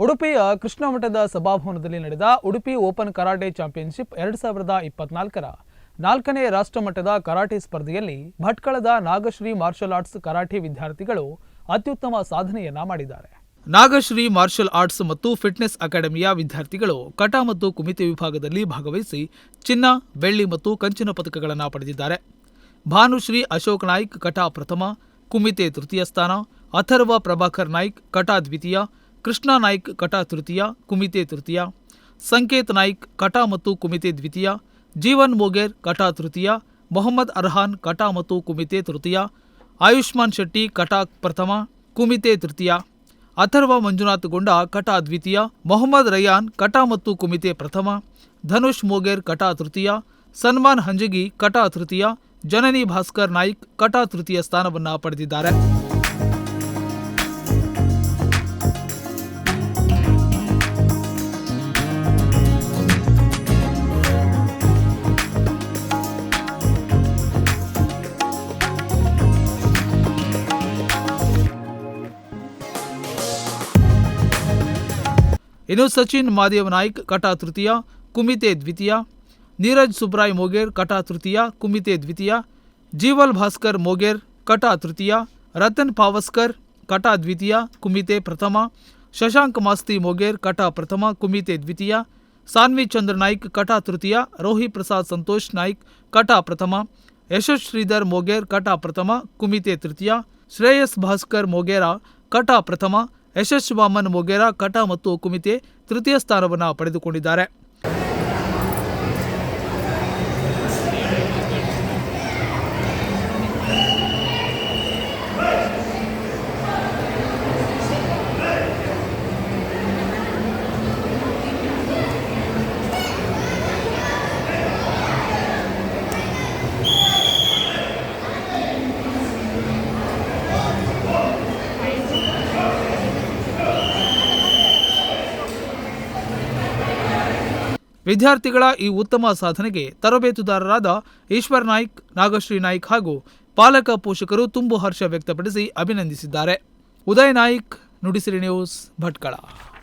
ಉಡುಪಿಯ ಕೃಷ್ಣ ಮಠದ ಸಭಾಭವನದಲ್ಲಿ ನಡೆದ ಉಡುಪಿ ಓಪನ್ ಕರಾಟೆ ಚಾಂಪಿಯನ್ಶಿಪ್ 2024ರ 4ನೇ ರಾಷ್ಟ್ರಮಟ್ಟದ ಕರಾಟೆ ಸ್ಪರ್ಧೆಯಲ್ಲಿ ಭಟ್ಕಳದ ನಾಗಶ್ರೀ ಮಾರ್ಷಲ್ ಆರ್ಟ್ಸ್ ಕರಾಟೆ ವಿದ್ಯಾರ್ಥಿಗಳು ಅತ್ಯುತ್ತಮ ಸಾಧನೆಯನ್ನ ಮಾಡಿದ್ದಾರೆ. ನಾಗಶ್ರೀ ಮಾರ್ಷಲ್ ಆರ್ಟ್ಸ್ ಮತ್ತು ಫಿಟ್ನೆಸ್ ಅಕಾಡೆಮಿಯ ವಿದ್ಯಾರ್ಥಿಗಳು ಕಟ ಮತ್ತು ಕುಮಿತೆ ವಿಭಾಗದಲ್ಲಿ ಭಾಗವಹಿಸಿ ಚಿನ್ನ, ಬೆಳ್ಳಿ ಮತ್ತು ಕಂಚಿನ ಪದಕಗಳನ್ನು ಪಡೆದಿದ್ದಾರೆ. ಭಾನುಶ್ರೀ ಅಶೋಕ್ ನಾಯ್ಕ್ ಕಟ ಪ್ರಥಮ, ಕುಮಿತೆ ತೃತೀಯ ಸ್ಥಾನ, ಅಥರ್ವ ಪ್ರಭಾಕರ್ ನಾಯ್ಕ್ ಕಟ ದ್ವಿತೀಯ, ಕೃಷ್ಣ ನಾಯ್ಕ್ ಕಟ ತೃತೀಯ, ಕುಮಿತೆ ತೃತೀಯ, ಸಂಕೇತ್ ನಾಯ್ಕ್ ಕಟ ಮತ್ತು ಕುಮಿತೆ ದ್ವಿತೀಯ, ಜೀವನ್ ಮೋಗೇರ್ ಕಟ ತೃತೀಯ, ಮೊಹಮ್ಮದ್ ಅರ್ಹಾನ್ ಕಟ ಮತ್ತು ಕುಮಿತೆ ತೃತೀಯ, ಆಯುಷ್ಮಾನ್ ಶೆಟ್ಟಿ ಕಟ ಪ್ರಥಮ, ಕುಮಿತೆ ತೃತೀಯ, ಅಥರ್ವ ಮಂಜುನಾಥ್ ಗೊಂಡ ಕಟ ದ್ವಿತೀಯ, ಮೊಹಮ್ಮದ್ ರಯಾನ್ ಕಟ ಮತ್ತು ಕುಮಿತೆ ಪ್ರಥಮ, ಧನುಷ್ ಮೋಗೇರ್ ಕಟ ತೃತೀಯ, ಸನ್ಮಾನ್ ಹಂಜಗಿ ಕಟ ತೃತೀಯ, ಜನನಿ ಭಾಸ್ಕರ್ ನಾಯ್ಕ್ ಕಟ ತೃತೀಯ ಸ್ಥಾನವನ್ನು ಪಡೆದಿದ್ದಾರೆ. ಇನ್ನು ಸಚಿನ್ ಮಾದೇವ್ ನಾಯ್ಕ್ ಕಟ ತೃತೀಯ, ಕುಮಿತೆ ದ್ವಿತೀಯ, ನೀರಜ್ ಸುಬ್ರಾಯ್ ಮೋಗೇರ್ ಕಟ ತೃತೀಯ, ಕುಮಿತೆ ದ್ವಿತೀಯ, ಜೀವಲ್ ಭಾಸ್ಕರ್ ಮೋಗೇರ್ ಕಟ ತೃತೀಯ, ರತನ್ ಪಾವಸ್ಕರ್ ಕಟ ದ್ವಿತೀಯ, ಕುಮಿತೆ ಪ್ರಥಮ, ಶಶಾಂಕ್ ಮಾಸ್ತಿ ಮೋಗೇರ್ ಕಟ ಪ್ರಥಮ, ಕುಮಿತೆ ದ್ವಿತೀಯ, ಸಾನ್ವಿ ಚಂದ್ರ ನಾಯ್ಕ್ ಕಟ ತೃತೀಯ, ರೋಹಿ ಪ್ರಸಾದ್ ಸಂತೋಷ್ ನಾಯ್ಕ್ ಕಟ ಪ್ರಥಮ, ಯಶಸ್ ಶ್ರೀಧರ್ ಮೋಗೇರ್ ಕಟ ಪ್ರಥಮ, ಕುಮಿತೆ ತೃತೀಯ, ಶ್ರೇಯಸ್ ಭಾಸ್ಕರ್ ಮೋಗೇರ ಕಟ ಪ್ರಥಮ, ಯಶಸ್ ವಾಮನ್ ಮೊಗೇರಾ ಕಟ ಮತ್ತು ಕುಮಿತೆ ತೃತೀಯ ಸ್ಥಾನವನ್ನು ಪಡೆದುಕೊಂಡಿದ್ದಾರೆ. ವಿದ್ಯಾರ್ಥಿಗಳ ಈ ಉತ್ತಮ ಸಾಧನೆಗೆ ತರಬೇತುದಾರರಾದ ಈಶ್ವರ್ ನಾಯ್ಕ್, ನಾಗಶ್ರೀ ನಾಯ್ಕ್ ಹಾಗೂ ಪಾಲಕ ಪೋಷಕರು ತುಂಬು ಹರ್ಷ ವ್ಯಕ್ತಪಡಿಸಿ ಅಭಿನಂದಿಸಿದ್ದಾರೆ. ಉದಯ್ ನಾಯ್ಕ್, ನುಡಿಸಿರಿ ನ್ಯೂಸ್, ಭಟ್ಕಳ.